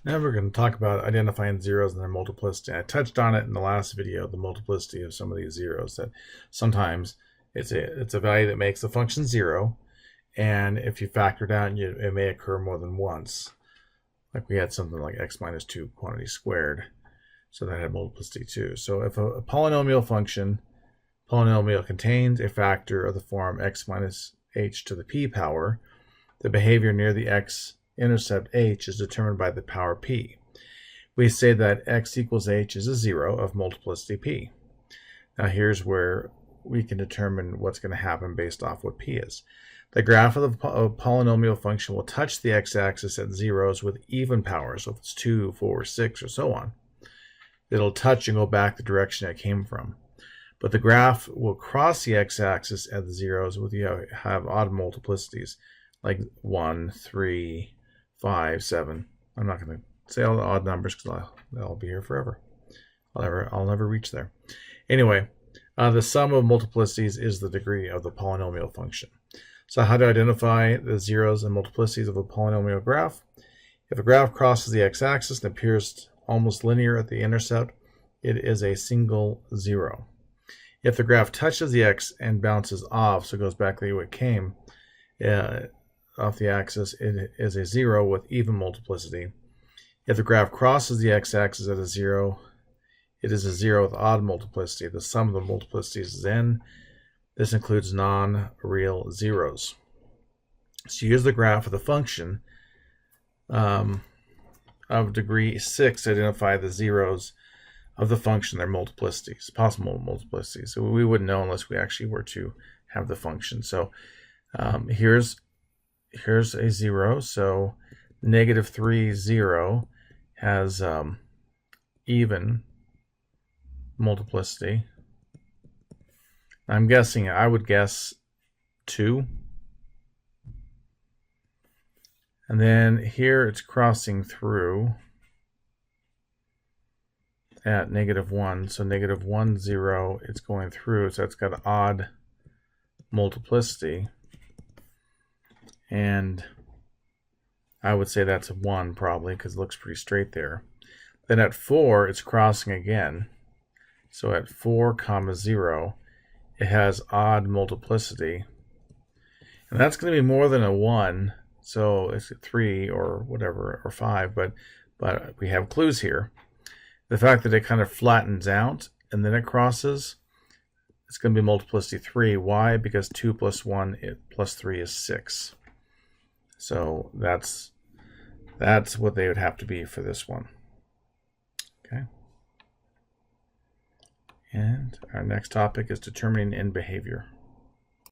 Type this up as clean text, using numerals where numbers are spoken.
Now we're going to talk about identifying zeros and their multiplicity. I touched on it in the last video, the multiplicity of some of these zeros, that sometimes it's a value that makes the function 0, and if you factor it out, it may occur more than once. Like we had something like x minus 2 quantity squared, so that had multiplicity too. So if a polynomial contains a factor of the form x minus h to the p power, the behavior near the x-intercept h is determined by the power p. We say that x equals h is a 0 of multiplicity p. Now here's where we can determine what's going to happen based off what p is. The graph of a polynomial function will touch the x-axis at zeros with even powers. So if it's 2, 4, 6, or so on, it'll touch and go back the direction it came from. But the graph will cross the x-axis at the zeros with you have odd multiplicities, like 1, 3, 5, 7. I'm not going to say all the odd numbers because I'll be here forever. I'll never reach there. Anyway, the sum of multiplicities is the degree of the polynomial function. So how to identify the zeros and multiplicities of a polynomial graph? If a graph crosses the x-axis and appears almost linear at the intercept, it is a single 0. If the graph touches the x and bounces off, so it goes back the way it came, off the axis, it is a 0 with even multiplicity. If the graph crosses the x-axis at a 0, it is a 0 with odd multiplicity. The sum of the multiplicities is n. This includes non-real zeros. So use the graph of the function of degree 6 to identify the zeros of the function, their multiplicities, possible multiplicities. So we wouldn't know unless we actually were to have the function. So here's a 0. So negative 3, 0 has even multiplicity. I'm guessing, I would guess 2. And then here it's crossing through at negative 1. So negative 1, 0, it's going through. So it's got odd multiplicity. And I would say that's a 1 probably because it looks pretty straight there. Then at 4, it's crossing again. So at 4, 0, it has odd multiplicity. And that's going to be more than a 1. So it's a 3 or whatever, or 5. But we have clues here. The fact that it kind of flattens out and then it crosses, it's going to be multiplicity 3. Why? Because 2 plus 1 plus 3 is 6. So that's what they would have to be for this one. Okay. And our next topic is determining end behavior.